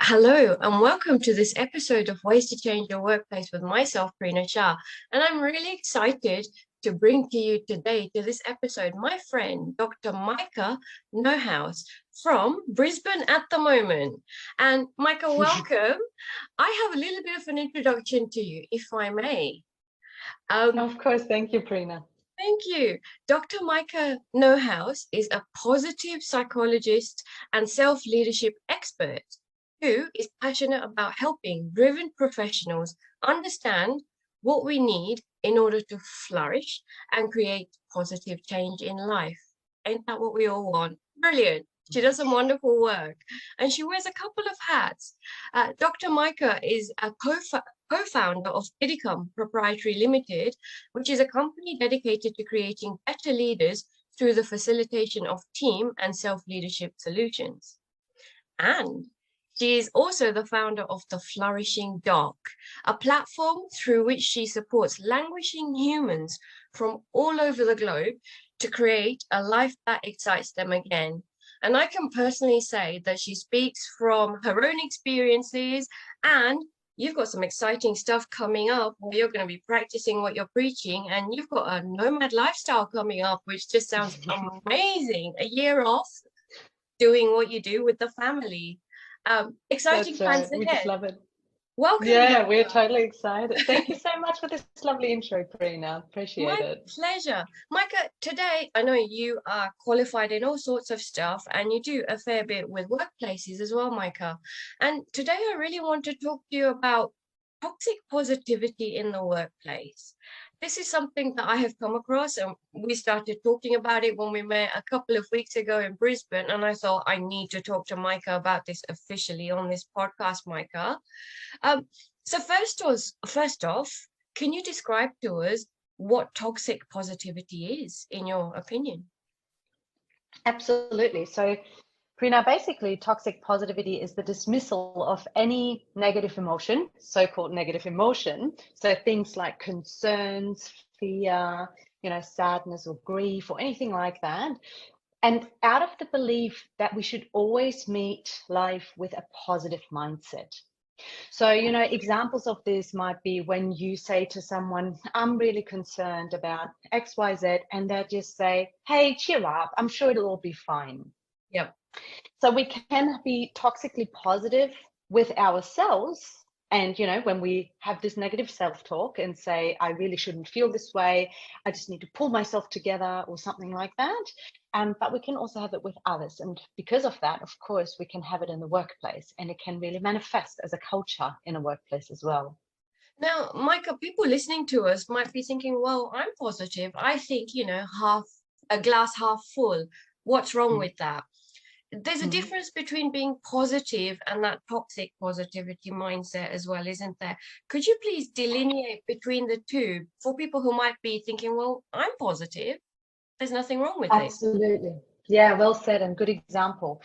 Hello and welcome to this episode of Ways to Change Your Workplace with myself, Prina Shah. And I'm really excited to bring to you today to this episode my friend, Dr. Maike Neuhaus from Brisbane at the moment. And Maike, welcome. I have a little bit of an introduction to you, if I may. Of course, thank you, Prina. Thank you. Dr. Maike Neuhaus is a positive psychologist and self-leadership expert who is passionate about helping driven professionals understand what we need in order to flourish and create positive change in life. Ain't that what we all want? Brilliant. She does some wonderful work and she wears a couple of hats. Dr. Maike is a co-founder of Didicum Proprietary Limited, which is a company dedicated to creating better leaders through the facilitation of team and self-leadership solutions. And she is also the founder of the Flourishing Doc, a platform through which she supports languishing humans from all over the globe to create a life that excites them again. And I can personally say that she speaks from her own experiences, and you've got some exciting stuff coming up where you're going to be practicing what you're preaching, and you've got a nomad lifestyle coming up, which just sounds amazing. A year off doing what you do with the family. Exciting times ahead. We just love it. Welcome. Yeah, we're totally excited. Thank you so much for this lovely intro, Prina. Appreciate it. My pleasure. Maike, today I know you are qualified in all sorts of stuff and you do a fair bit with workplaces as well, Maike. And today I really want to talk to you about toxic positivity in the workplace. This is something that I have come across, and we started talking about it when we met a couple of weeks ago in Brisbane, and I thought I need to talk to Maike about this officially on this podcast, Maike. So first off, can you describe to us what toxic positivity is, in your opinion? Absolutely. So, Prina, basically, toxic positivity is the dismissal of any negative emotion, so-called negative emotion. So things like concerns, fear, sadness or grief or anything like that. And out of the belief that we should always meet life with a positive mindset. So, examples of this might be when you say to someone, I'm really concerned about XYZ, and they just say, hey, cheer up, I'm sure it'll all be fine. Yep. So we can be toxically positive with ourselves. And, when we have this negative self-talk and say, I really shouldn't feel this way, I just need to pull myself together or something like that. But we can also have it with others. And because of that, of course, we can have it in the workplace, and it can really manifest as a culture in a workplace as well. Now, Maike, people listening to us might be thinking, well, I'm positive. I think, a glass half full. What's wrong with that? There's a difference between being positive and that toxic positivity mindset as well, isn't there? Could you please delineate between the two for people who might be thinking, well, I'm positive. There's nothing wrong with it. Absolutely. Yeah, well said and good example.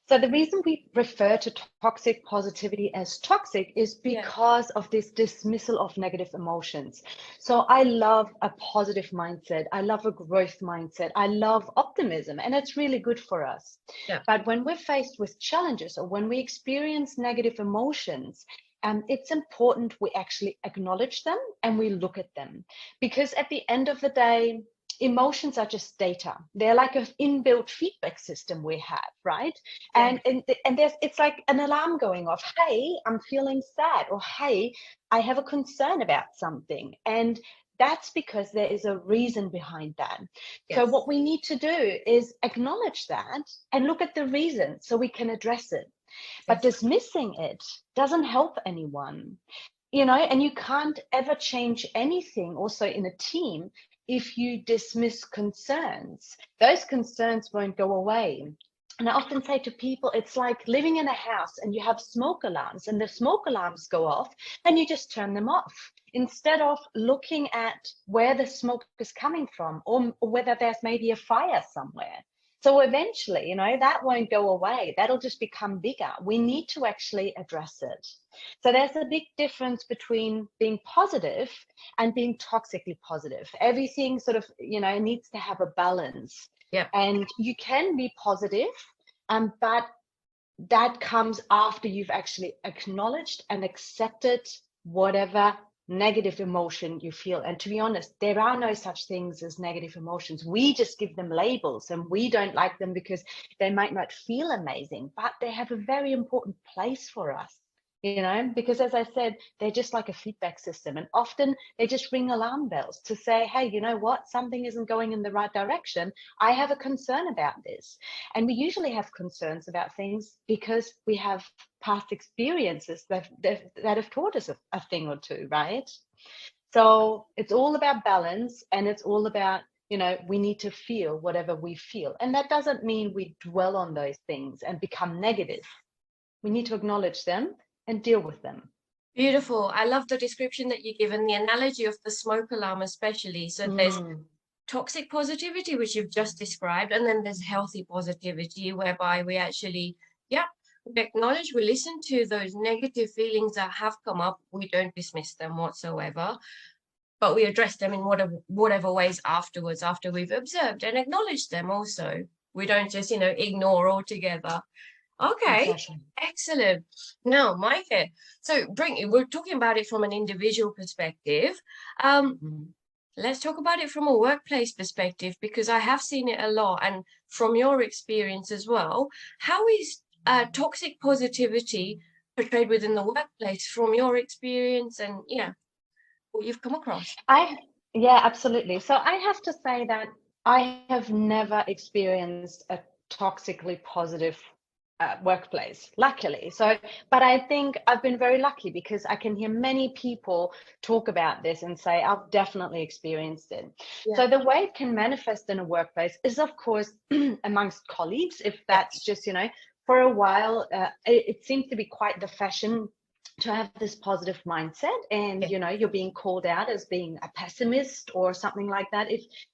So the reason we refer to toxic positivity as toxic is because of this dismissal of negative emotions. So I love a positive mindset. I love a growth mindset. I love optimism, and it's really good for us. Yeah. But when we're faced with challenges or when we experience negative emotions, it's important we actually acknowledge them and we look at them. Because at the end of the day, emotions are just data. They're like an inbuilt feedback system we have, right? Yeah. And there's, it's like an alarm going off. Hey, I'm feeling sad, or hey, I have a concern about something. And that's because there is a reason behind that. Yes. So what we need to do is acknowledge that and look at the reason so we can address it. But dismissing it doesn't help anyone, and you can't ever change anything also in a team if you dismiss concerns. Those concerns won't go away. And I often say to people, it's like living in a house and you have smoke alarms, and the smoke alarms go off and you just turn them off instead of looking at where the smoke is coming from, or whether there's maybe a fire somewhere. So eventually, that won't go away. That'll just become bigger. We need to actually address it. So there's a big difference between being positive and being toxically positive. Everything sort of, needs to have a balance. Yeah. And you can be positive, but that comes after you've actually acknowledged and accepted whatever negative emotion you feel. And to be honest, there are no such things as negative emotions. We just give them labels, and we don't like them because they might not feel amazing, but they have a very important place for us. Because as I said, they're just like a feedback system, and often they just ring alarm bells to say, hey, you know what, something isn't going in the right direction. I have a concern about this. And we usually have concerns about things because we have past experiences that have taught us a thing or two, right? So it's all about balance, and it's all about, we need to feel whatever we feel. And that doesn't mean we dwell on those things and become negative. We need to acknowledge them and deal with them. Beautiful. I love the description that you give and the analogy of the smoke alarm, especially. So there's toxic positivity, which you've just described, and then there's healthy positivity, whereby we actually, we acknowledge, we listen to those negative feelings that have come up. We don't dismiss them whatsoever, but we address them in whatever ways afterwards, after we've observed and acknowledged them also. We don't just, ignore altogether. Okay, exactly. Excellent. Now, Maike, so we're talking about it from an individual perspective. Let's talk about it from a workplace perspective, because I have seen it a lot, and from your experience as well. How is toxic positivity portrayed within the workplace from your experience and what you've come across? Yeah, absolutely. So I have to say that I have never experienced a toxically positive workplace, luckily. But I think I've been very lucky, because I can hear many people talk about this and say, I've definitely experienced it. Yeah. So the way it can manifest in a workplace is, of course, amongst colleagues, if that's just, for a while, it seems to be quite the fashion to have this positive mindset, and you're being called out as being a pessimist or something like that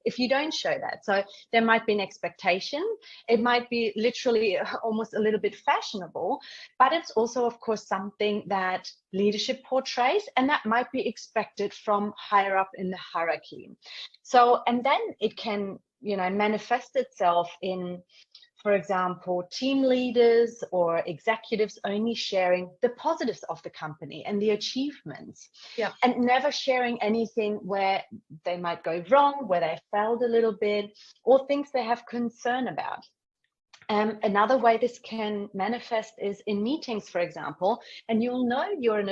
if you don't show that. So there might be an expectation. It might be literally almost a little bit fashionable, but it's also, of course, something that leadership portrays, and that might be expected from higher up in the hierarchy. So, and then it can manifest itself in, for example, team leaders or executives only sharing the positives of the company and the achievements, and never sharing anything where they might go wrong, where they failed a little bit, or things they have concern about. Another way this can manifest is in meetings, for example, and you'll know you're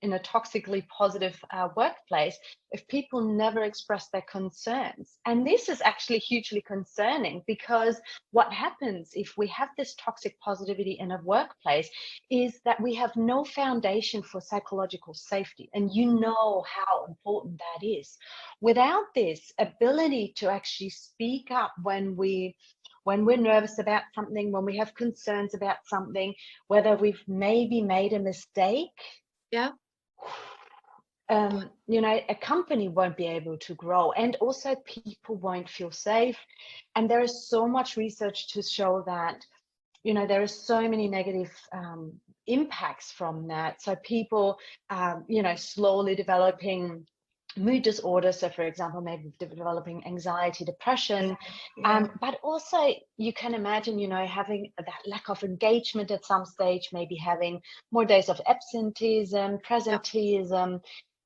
in a toxically positive workplace if people never express their concerns. And this is actually hugely concerning, because what happens if we have this toxic positivity in a workplace is that we have no foundation for psychological safety. And you know how important that is. Without this ability to actually speak up when we're nervous about something, when we have concerns about something, whether we've maybe made a mistake, a company won't be able to grow, and also people won't feel safe. And there is so much research to show that, there are so many negative impacts from that. So people, slowly developing mood disorders. So for example, maybe developing anxiety, depression, but also you can imagine, having that lack of engagement at some stage, maybe having more days of absenteeism, presenteeism,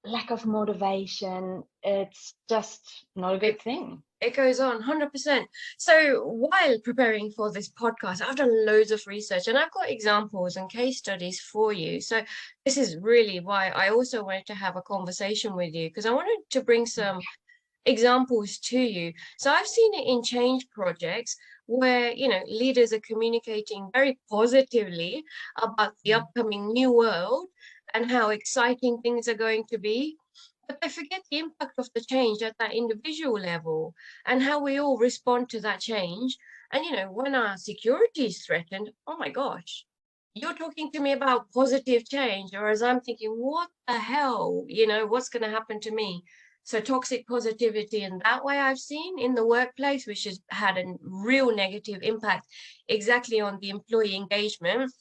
lack of motivation. It's just not a good thing. It goes on 100%. So while preparing for this podcast, I've done loads of research, and I've got examples and case studies for you. So this is really why I also wanted to have a conversation with you, because I wanted to bring some examples to you. So I've seen it in change projects where, leaders are communicating very positively about the upcoming new world and how exciting things are going to be. But they forget the impact of the change at that individual level and how we all respond to that change. And, when our security is threatened, oh my gosh, you're talking to me about positive change, whereas I'm thinking, what the hell, what's going to happen to me? So toxic positivity in that way I've seen in the workplace, which has had a real negative impact exactly on the employee engagement.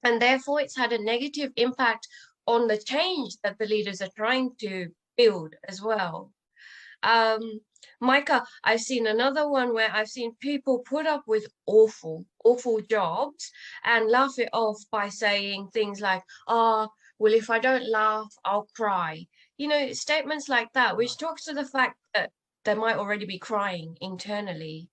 And therefore it's had a negative impact on the change that the leaders are trying to build as well. Micah, I've seen another one where I've seen people put up with awful, awful jobs and laugh it off by saying things like, oh, well, if I don't laugh, I'll cry. You know, statements like that, which talks to the fact that they might already be crying internally.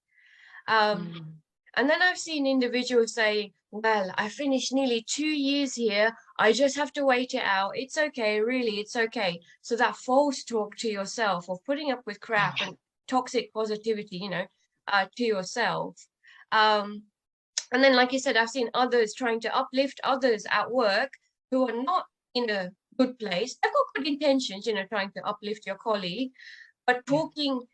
Um, Mm. and then I've seen individuals say, well, I finished nearly 2 years here. I just have to wait it out. It's okay, really, it's okay. So that false talk to yourself of putting up with crap and toxic positivity, to yourself. Um, and then, like you said, I've seen others trying to uplift others at work who are not in a good place. They've got good intentions, trying to uplift your colleague, but Yeah. talking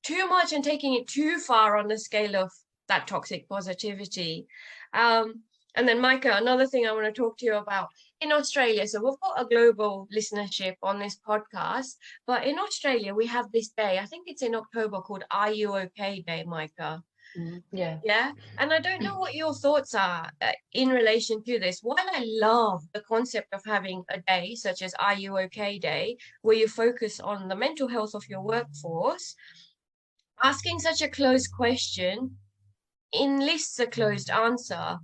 too much and taking it too far on the scale of that toxic positivity. And then, Micah, another thing I want to talk to you about in Australia. So we've got a global listenership on this podcast, but in Australia, we have this day, I think it's in October, called Are You OK Day, Micah? Yeah. Yeah. And I don't know what your thoughts are in relation to this. While I love the concept of having a day such as Are You OK Day, where you focus on the mental health of your workforce, asking such a closed question enlists a closed answer.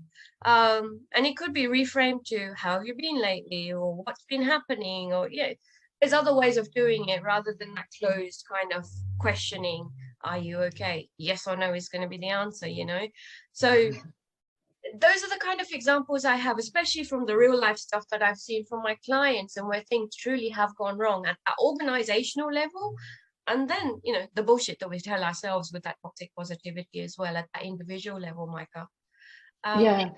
And it could be reframed to how have you been lately or what's been happening, or there's other ways of doing it rather than that closed kind of questioning, are you okay? Yes or no is going to be the answer. So those are the kind of examples I have, especially from the real life stuff that I've seen from my clients and where things truly have gone wrong at that organizational level. And then, the bullshit that we tell ourselves with that toxic positivity as well at that individual level, Micah. Yeah.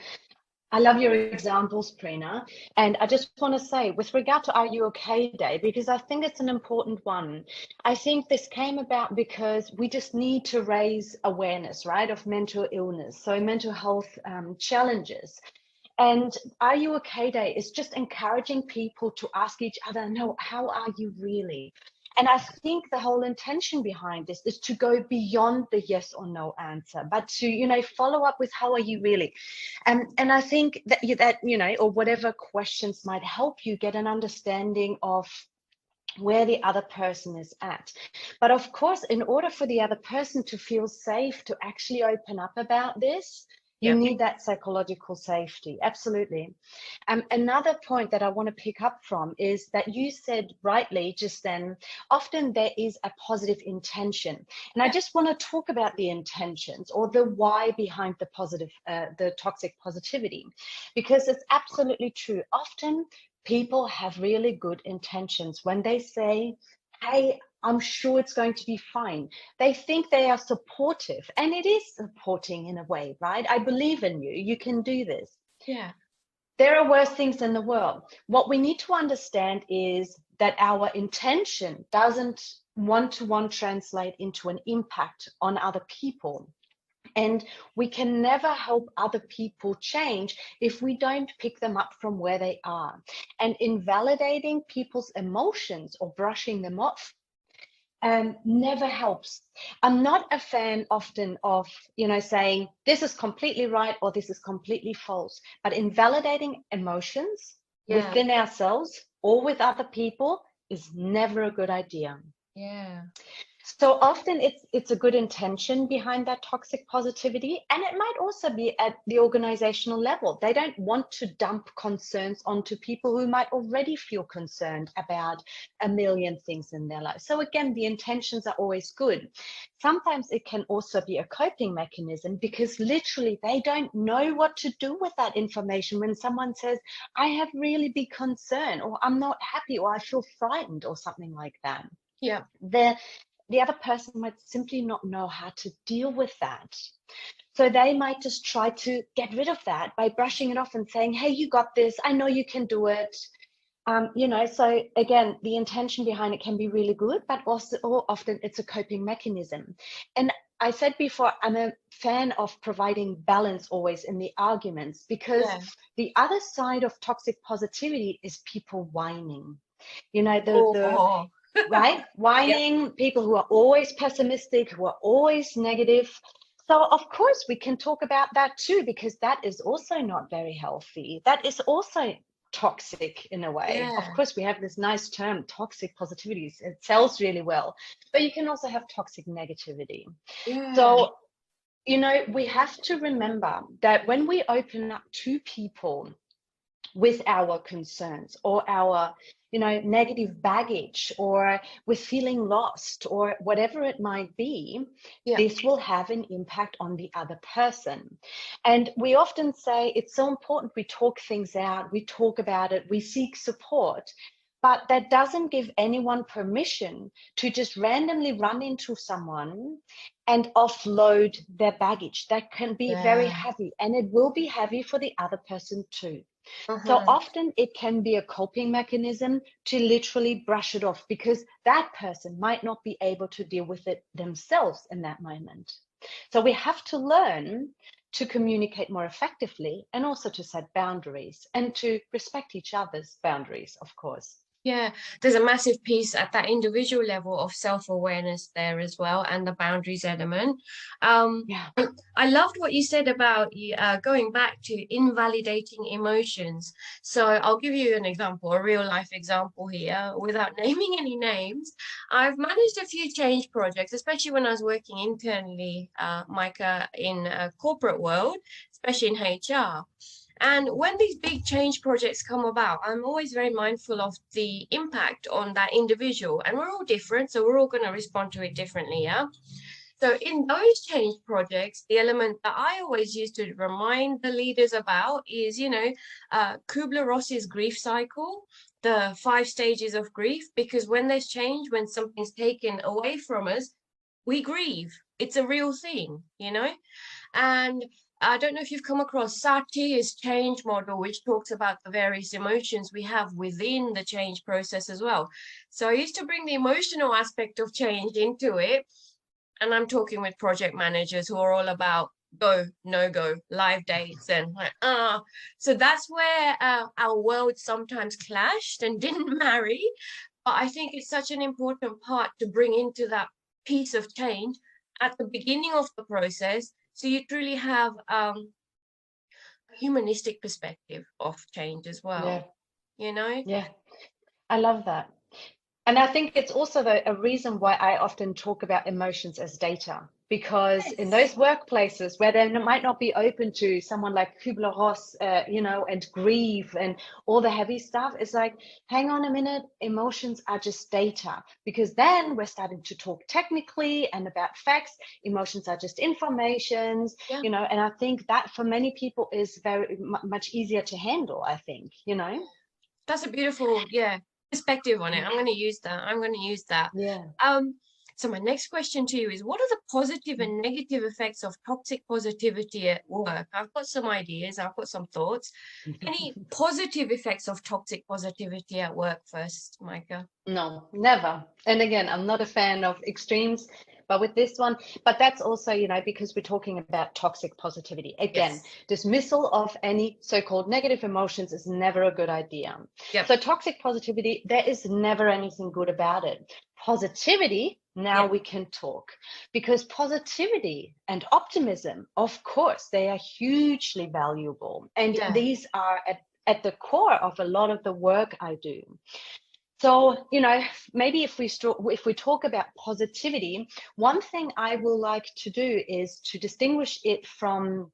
I love your examples, Prina. And I just want to say, with regard to Are You OK Day, because I think it's an important one. I think this came about because we just need to raise awareness, right, of mental illness, so mental health challenges. And Are You OK Day is just encouraging people to ask each other, no, how are you really? And I think the whole intention behind this is to go beyond the yes or no answer, but to, follow up with how are you really? And I think that, or whatever questions might help you get an understanding of where the other person is at. But of course, in order for the other person to feel safe to actually open up about this, you Yeah. need that psychological safety. Absolutely. Another point that I want to pick up from is that you said rightly just then, often there is a positive intention. And I just want to talk about the intentions or the why behind the toxic positivity, because it's absolutely true. Often people have really good intentions when they say, hey, I'm sure it's going to be fine. They think they are supportive, and it is supporting in a way, right? I believe in you. You can do this. Yeah. There are worse things in the world. What we need to understand is that our intention doesn't one-to-one translate into an impact on other people. And we can never help other people change if we don't pick them up from where they are. And invalidating people's emotions or brushing them off never helps. I'm not a fan often of, saying this is completely right or this is completely false, but invalidating emotions within ourselves or with other people is never a good idea. Yeah. So often it's a good intention behind that toxic positivity, and it might also be at the organizational level. They don't want to dump concerns onto people who might already feel concerned about a million things in their life. So again, the intentions are always good. Sometimes it can also be a coping mechanism because literally they don't know what to do with that information when someone says, I have really big concern, or I'm not happy, or I feel frightened, or something like that. Yeah. The other person might simply not know how to deal with that. So they might just try to get rid of that by brushing it off and saying, hey, you got this. I know you can do it. So again, the intention behind it can be really good, but also often it's a coping mechanism. And I said before, I'm a fan of providing balance always in the arguments, because the other side of toxic positivity is people whining. Oh. Right? Whining, people who are always pessimistic, who are always negative. So of course we can talk about that too, because that is also not very healthy. That is also toxic in a way. Of Yeah. course, we have this nice term, toxic positivity. It sells really well, but you can also have toxic negativity. Yeah. So, we have to remember that when we open up to people with our concerns or our negative baggage, or with feeling lost, or whatever it might be, Yeah. this will have an impact on the other person. And we often say it's so important we talk things out, we talk about it, we seek support, but that doesn't give anyone permission to just randomly run into someone and offload their baggage. That can be very Yeah. heavy, and it will be heavy for the other person too. So Uh-huh. often it can be a coping mechanism to literally brush it off, because that person might not be able to deal with it themselves in that moment. So we have to learn to communicate more effectively, and also to set boundaries and to respect each other's boundaries, of course. Yeah, there's a massive piece at that individual level of self-awareness there as well, and the boundaries element. Um, Yeah. I loved what you said about going back to invalidating emotions. So I'll give you an example, a real life example here, without naming any names. I've managed a few change projects, especially when I was working internally, Micah, in a corporate world, especially in HR. And when these big change projects come about, I'm always very mindful of the impact on that individual. And we're all different, so we're all going to respond to it differently, yeah? So in those change projects, the element that I always used to remind the leaders about is, Kubler-Ross's grief cycle, the 5 stages of grief, because when there's change, when something's taken away from us, we grieve. It's a real thing, And I don't know if you've come across Satier's change model, which talks about the various emotions we have within the change process as well. So I used to bring the emotional aspect of change into it. And I'm talking with project managers who are all about go, no go, live dates, and so that's where our worlds sometimes clashed and didn't marry. But I think it's such an important part to bring into that piece of change at the beginning of the process, so you truly have a humanistic perspective of change as Yeah. well, you know? Yeah. I love that. And I think it's also a reason why I often talk about emotions as data, because in Yes. those workplaces where they might not be open to someone like Kubler-Ross, and grief and all the heavy stuff, it's like, hang on a minute, emotions are just data, because then we're starting to talk technically and about facts. Emotions are just informations, Yeah, and I think that for many people is very much easier to handle, I think. that's a beautiful, perspective on it. Mm. I'm going to use that. I'm going to use that. Yeah. Um, so my next question to you is, what are the positive and negative effects of toxic positivity at work? I've got some ideas. I've got some thoughts. Any positive effects of toxic positivity at work first, Micah? No, never. And again, I'm not a fan of extremes, but with this one, but that's also, because we're talking about toxic positivity. Again, Yes. dismissal of any so-called negative emotions is never a good idea. Yep. So toxic positivity, there is never anything good about it. Positivity, now Yep. we can talk, because positivity and optimism, of course, they are hugely valuable. And Yeah. these are at the core of a lot of the work I do. So, maybe if we talk about positivity, one thing I will like to do is to distinguish it from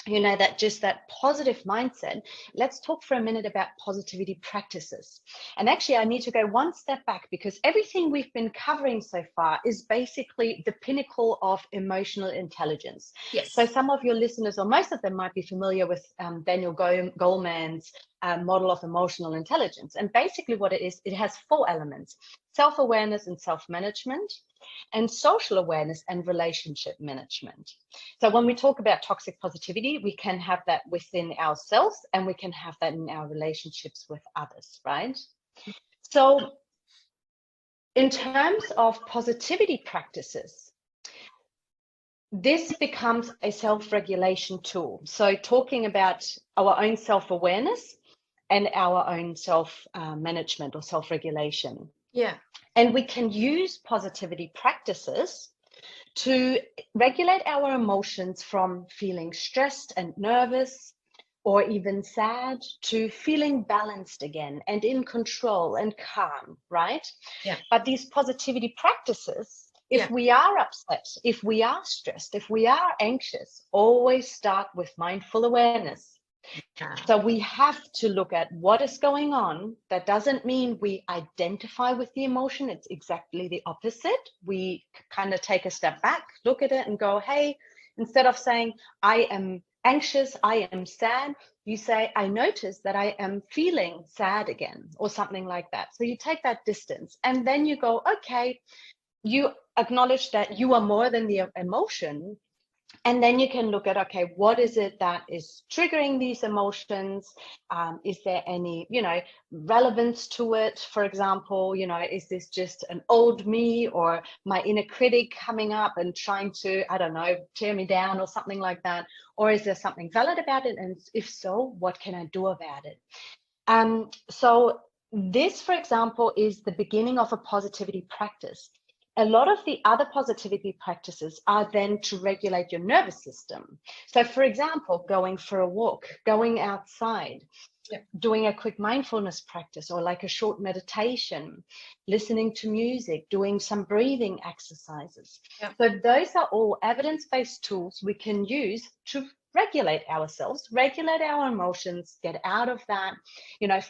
that positive mindset. Let's talk for a minute about positivity practices. And actually, I need to go one step back, because everything we've been covering so far is basically the pinnacle of emotional intelligence. So Yes. some of your listeners, or most of them, might be familiar with Daniel Goleman's model of emotional intelligence. And basically what it is, it has 4 elements: self-awareness and self-management, and social awareness and relationship management. So when we talk about toxic positivity, we can have that within ourselves, and we can have that in our relationships with others, right? So in terms of positivity practices, this becomes a self-regulation tool. So talking about our own self-awareness and our own self-management or self-regulation. Yeah. And we can use positivity practices to regulate our emotions from feeling stressed and nervous, or even sad, to feeling balanced again and in control and calm, right? Yeah. But these positivity practices, if Yeah. we are upset, if we are stressed, if we are anxious, always start with mindful awareness. So we have to look at what is going on. That doesn't mean we identify with the emotion. It's exactly the opposite. We kind of take a step back, look at it and go, hey, instead of saying, I am anxious, I am sad, you say, I notice that I am feeling sad again, or something like that. So you take that distance and then you go, okay, you acknowledge that you are more than the emotion. And then you can look at, okay, what is it that is triggering these emotions? Is there any, relevance to it? For example, is this just an old me or my inner critic coming up and trying to, I don't know, tear me down or something like that? Or is there something valid about it? And if so, what can I do about it? So this, for example, is the beginning of a positivity practice. A lot of the other positivity practices are then to regulate your nervous system. So, for example, going for a walk, going outside, doing a quick mindfulness practice or like a short meditation, listening to music, doing some breathing exercises. So those are all evidence-based tools we can use to regulate ourselves, regulate our emotions, get out of that,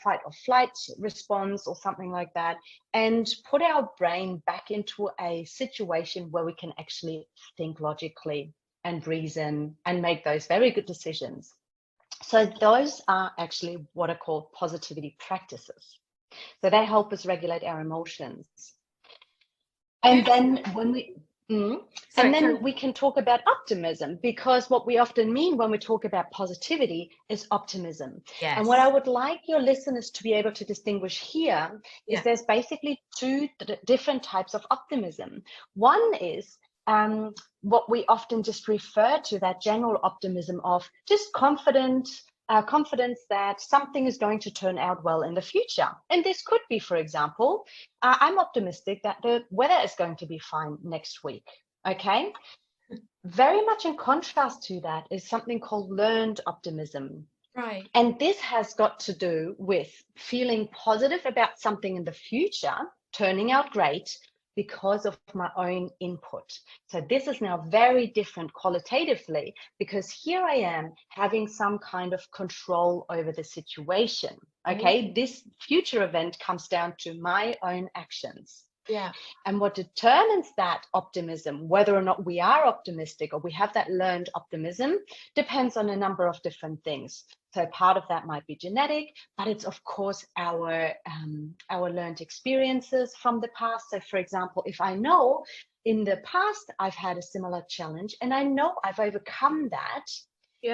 fight or flight response or something like that, and put our brain back into a situation where we can actually think logically and reason and make those very good decisions. So those are actually what are called positivity practices. So they help us regulate our emotions. And then when we we can talk about optimism, because what we often mean when we talk about positivity is optimism. Yes. And what I would like your listeners to be able to distinguish here is there's basically two different types of optimism. One is what we often just refer to, that general optimism of just confidence that something is going to turn out well in the future. And this could be, for example, I'm optimistic that the weather is going to be fine next week. Okay. Very much in contrast to that is something called learned optimism. Right. And this has got to do with feeling positive about something in the future turning out great because of my own input. So this is now very different qualitatively, because here I am having some kind of control over the situation. Okay, this future event comes down to my own actions. Yeah. And what determines that optimism, whether or not we are optimistic or we have that learned optimism, depends on a number of different things. So part of that might be genetic, but it's of course our learned experiences from the past. So for example, if I know in the past I've had a similar challenge and I know I've overcome that,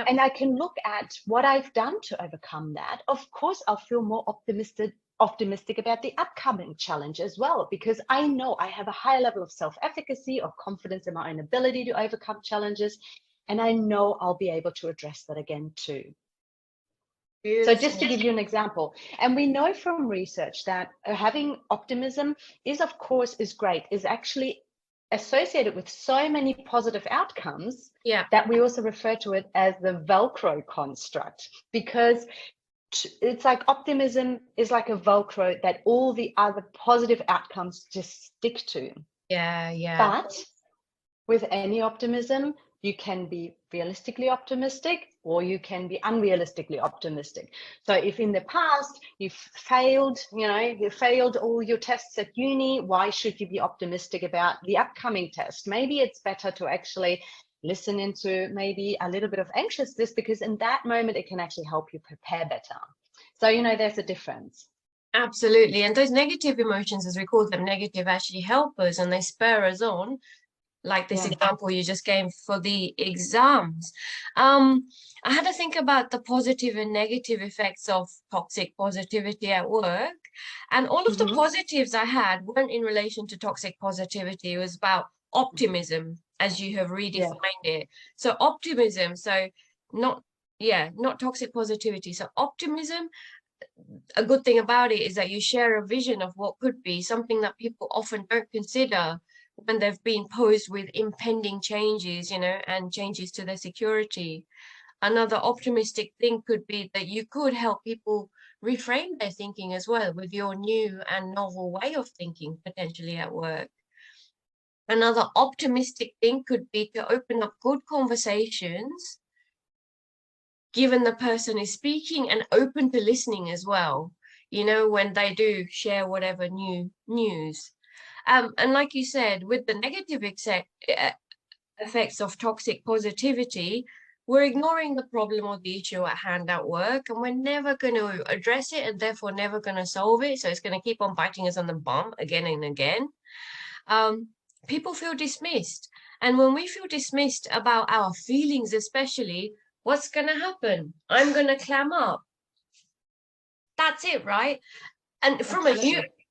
and I can look at what I've done to overcome that, of course I'll feel more optimistic about the upcoming challenge as well, because I know I have a high level of self-efficacy or confidence in my own ability to overcome challenges, and I know I'll be able to address that again too. Beautiful. So just to give you an example, and we know from research that having optimism is great, is actually associated with so many positive outcomes that we also refer to it as the Velcro construct, because it's like optimism is like a Velcro that all the other positive outcomes just stick to. But with any optimism, you can be realistically optimistic or you can be unrealistically optimistic. So if in the past you've failed, you failed all your tests at uni, why should you be optimistic about the upcoming test? Maybe it's better to actually listen into maybe a little bit of anxiousness, because in that moment it can actually help you prepare better. So, there's a difference. Absolutely. And those negative emotions, as we call them, negative, actually help us and they spur us on. Like this example you just gave for the exams. I had to think about the positive and negative effects of toxic positivity at work. And all of the positives I had weren't in relation to toxic positivity. It was about optimism, as you have redefined it. So optimism, not toxic positivity. So optimism, a good thing about it is that you share a vision of what could be, something that people often don't consider when they've been posed with impending changes, and changes to their security. Another optimistic thing could be that you could help people reframe their thinking as well with your new and novel way of thinking potentially at work. Another optimistic thing could be to open up good conversations, given the person is speaking, and open to listening as well, you know, when they do share whatever new news. And like you said, with the negative effects of toxic positivity, we're ignoring the problem or the issue at hand at work, and we're never going to address it and therefore never going to solve it. So it's going to keep on biting us on the bum again and again. People feel dismissed. And when we feel dismissed about our feelings, especially, what's going to happen? I'm going to clam up. That's it, right? And from a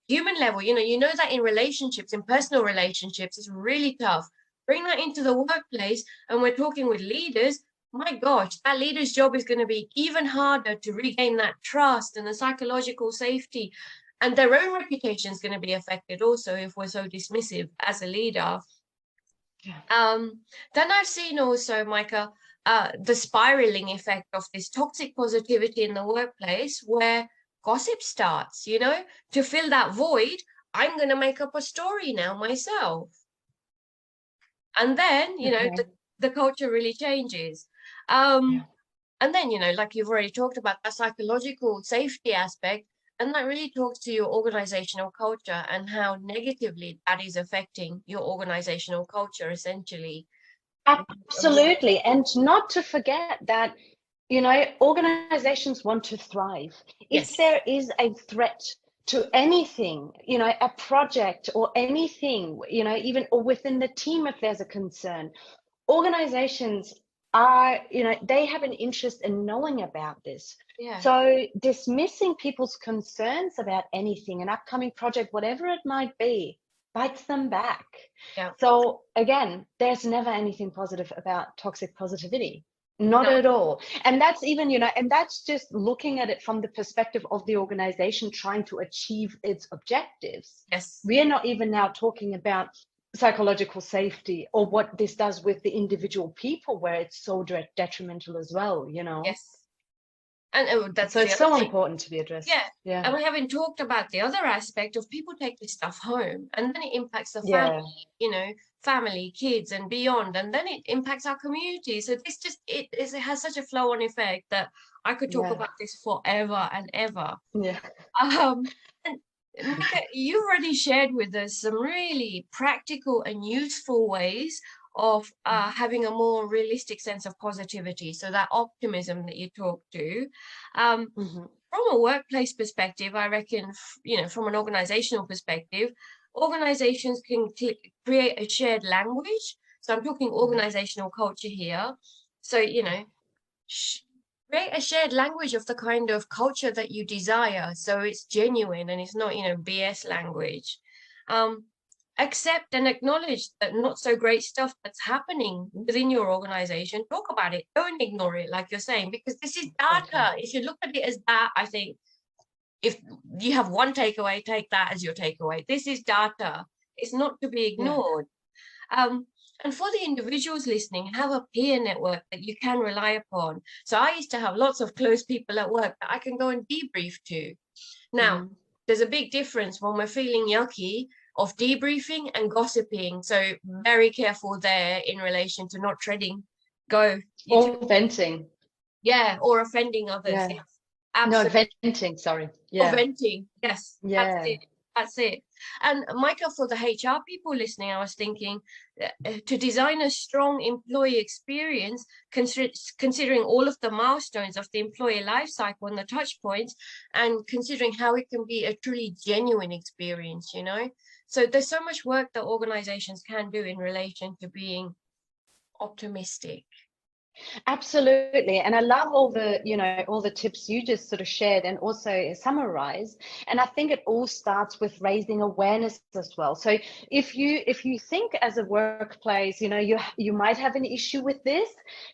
human level, you know that in relationships, in personal relationships, it's really tough. Bring that into the workplace, and we're talking with leaders. My gosh, that leader's job is going to be even harder to regain that trust and the psychological safety, and their own reputation is going to be affected also if we're so dismissive as a leader. Then I've seen also, Micah, the spiraling effect of this toxic positivity in the workplace, where gossip starts, you know, to fill that void. I'm going to make up a story now myself. And then, you know, the culture really changes. And then, you know, like you've already talked about, that psychological safety aspect, and that really talks to your organizational culture and how negatively that is affecting your organizational culture, essentially. Absolutely. And not to forget that, you know, organizations want to thrive. Yes. If there is a threat to anything, you know, a project or anything, you know, even or within the team, if there's a concern, organizations are, you know, they have an interest in knowing about this. Yeah. So dismissing people's concerns about anything, an upcoming project, whatever it might be, bites them back. Yeah. So again, there's never anything positive about toxic positivity. Not at all. And that's even, you know, and that's just looking at it from the perspective of the organization trying to achieve its objectives. Yes. We are not even now talking about psychological safety or what this does with the individual people, where it's so detrimental as well, you know. Yes. And that's so it's so important to be addressed. Yeah. And we haven't talked about the other aspect of people take this stuff home, and then it impacts the family, you know, family, kids, and beyond, and then it impacts our community. So this just it has such a flow-on effect that I could talk about this forever and ever. And Micah, you've already shared with us some really practical and useful ways of having a more realistic sense of positivity. So that optimism that you talk to. From a workplace perspective, I reckon, you know, from an organizational perspective, organizations can create a shared language. So I'm talking organizational culture here. So, you know, create a shared language of the kind of culture that you desire. So it's genuine and it's not, you know, BS language. Accept and acknowledge that not so great stuff that's happening within your organization. Talk about it. Don't ignore it, like you're saying, because this is data. If you look at it as that, I think if you have one takeaway, take that as your takeaway. This is data. It's not to be ignored. And for the individuals listening, have a peer network that you can rely upon. So I used to have lots of close people at work that I can go and debrief to. Now, there's a big difference when we're feeling yucky of debriefing and gossiping. So very careful there in relation to not or venting. Yeah, or offending others. Yeah. Yes, absolutely. No, venting, sorry. Or venting, yes. Yeah. That's it. And Micah, for the HR people listening, I was thinking to design a strong employee experience, considering all of the milestones of the employee life cycle and the touch points, and considering how it can be a truly genuine experience, you know. So there's so much work that organizations can do in relation to being optimistic. Absolutely. And I love all the, you know, all the tips you just sort of shared and also summarized. And I think it all starts with raising awareness as well. So if you think as a workplace, you know, you might have an issue with this,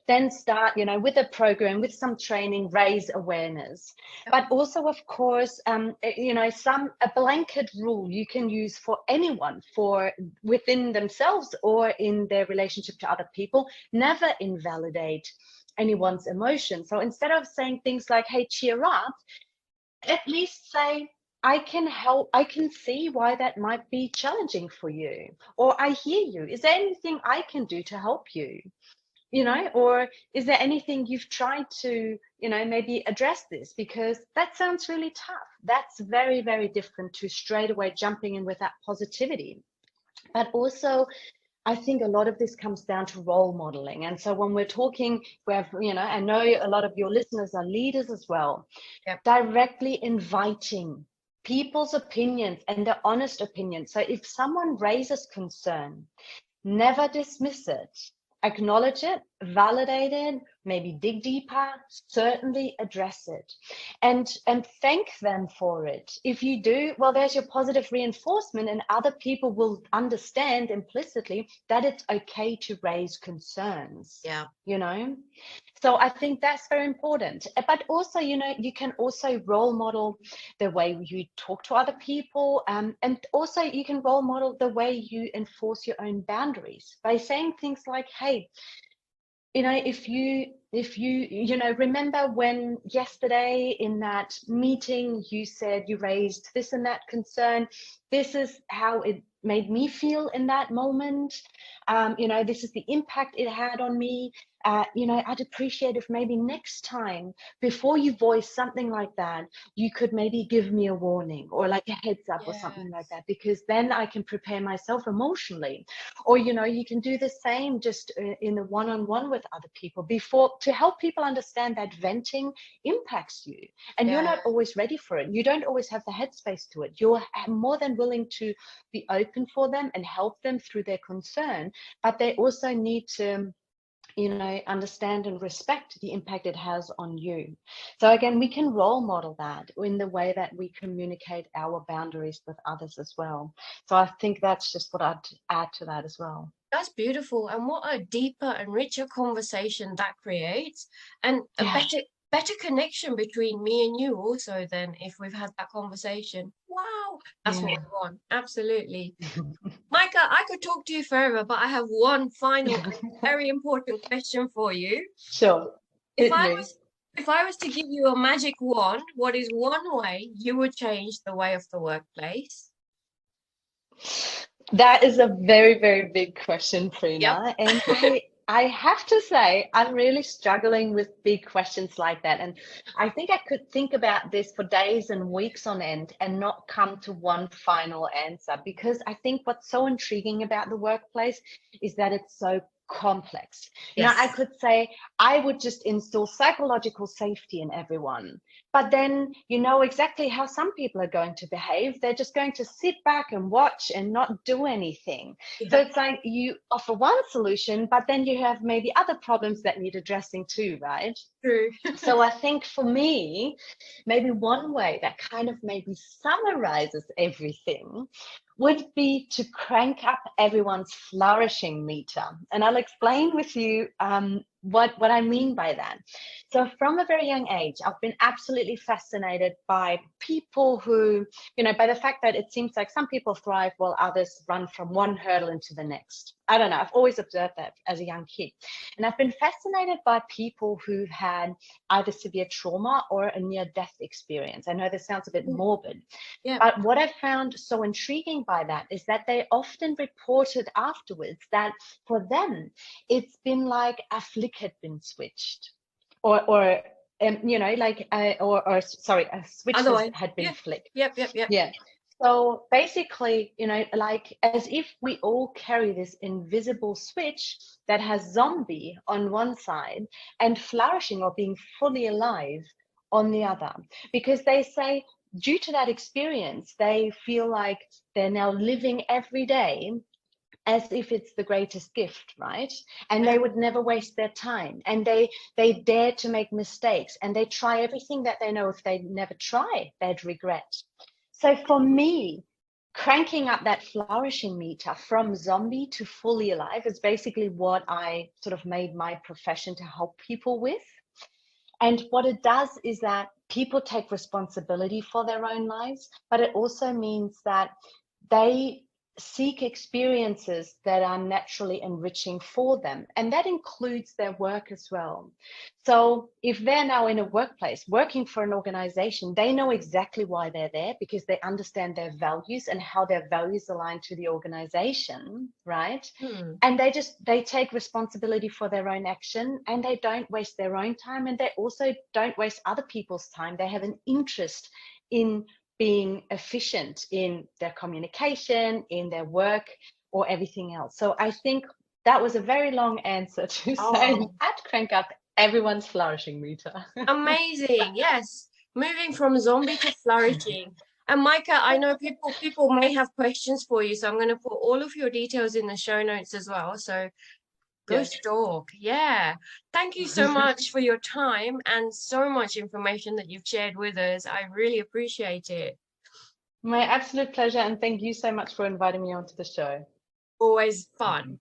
then start, you know, with a program, with some training, raise awareness. But also, of course, you know, a blanket rule you can use for anyone, for within themselves or in their relationship to other people: never invalidate validate anyone's emotions. So instead of saying things like, hey, cheer up, at least say, I can help, I can see why that might be challenging for you, or I hear you. Is there anything I can do to help you? Or is there anything you've tried to, maybe address this? Because that sounds really tough. That's very, very different to straight away jumping in with that positivity. But also, I think a lot of this comes down to role modeling. And so when we're talking, I know a lot of your listeners are leaders as well, Yep. directly inviting people's opinions and their honest opinions. So if someone raises concern, never dismiss it. Acknowledge it, validate it, maybe dig deeper, certainly address it, and thank them for it. If you do, well, there's your positive reinforcement, and other people will understand implicitly that it's okay to raise concerns. Yeah. So I think that's very important. But also, you can also role model the way you talk to other people. And also you can role model the way you enforce your own boundaries by saying things like, hey, if you remember when yesterday in that meeting you said you raised this and that concern, this is how it made me feel in that moment. This is the impact it had on me. I'd appreciate if maybe next time, before you voice something like that, you could maybe give me a warning or like a heads up or something like that, because then I can prepare myself emotionally. Or, you can do the same just in a one-on-one with other people before, to help people understand that venting impacts you. And you're not always ready for it. You don't always have the headspace to it. You're more than willing to be open for them and help them through their concern, but they also need to understand and respect the impact it has on you. So again, we can role model that in the way that we communicate our boundaries with others as well. So I think that's just what I'd add to that as well. That's beautiful. And what a deeper and richer conversation that creates, and a better connection between me and you also, then, if we've had that conversation. Wow, that's what we want. Absolutely. Maike, I could talk to you forever, but I have one final very important question for you. Sure. If I was to give you a magic wand, what is one way you would change the way of the workplace? That is a very, very big question, Prina. Yep. And I have to say, I'm really struggling with big questions like that. And I think I could think about this for days and weeks on end and not come to one final answer, because I think what's so intriguing about the workplace is that it's so complex. I could say I would just install psychological safety in everyone, but then you know exactly how some people are going to behave. They're just going to sit back and watch and not do anything. So it's like you offer one solution, but then you have maybe other problems that need addressing too, right? True. So I think for me, maybe one way that kind of maybe summarizes everything would be to crank up everyone's flourishing meter. And I'll explain with you what I mean by that. So from a very young age, I've been absolutely fascinated by people who, by the fact that it seems like some people thrive while others run from one hurdle into the next. I don't know. I've always observed that as a young kid. And I've been fascinated by people who've had either severe trauma or a near-death experience. I know this sounds a bit morbid, but what I found so intriguing by that is that they often reported afterwards that for them, it's been like a flick had been switched, or a switch had been flicked. Yep. Yeah. So basically, like as if we all carry this invisible switch that has zombie on one side and flourishing or being fully alive on the other. Because they say due to that experience, they feel like they're now living every day as if it's the greatest gift, right? And they would never waste their time, and they dare to make mistakes, and they try everything that they know if they never try, they'd regret. So for me, cranking up that flourishing meter from zombie to fully alive is basically what I sort of made my profession to help people with. And what it does is that people take responsibility for their own lives, but it also means that they seek experiences that are naturally enriching for them. And that includes their work as well. So if they're now in a workplace working for an organization, they know exactly why they're there because they understand their values and how their values align to the organization, right? And they take responsibility for their own action, and they don't waste their own time, and they also don't waste other people's time. They have an interest in being efficient in their communication, in their work, or everything else. So I think that was a very long answer to say Oh, I'd crank up everyone's flourishing meter. amazing. Yes. Moving from zombie to flourishing. And Micah, I know people may have questions for you, so I'm going to put all of your details in the show notes as well. So go Yes. stalk. Yeah. Thank you so much for your time and so much information that you've shared with us. I really appreciate it. My absolute pleasure, and thank you so much for inviting me onto the show. Always fun.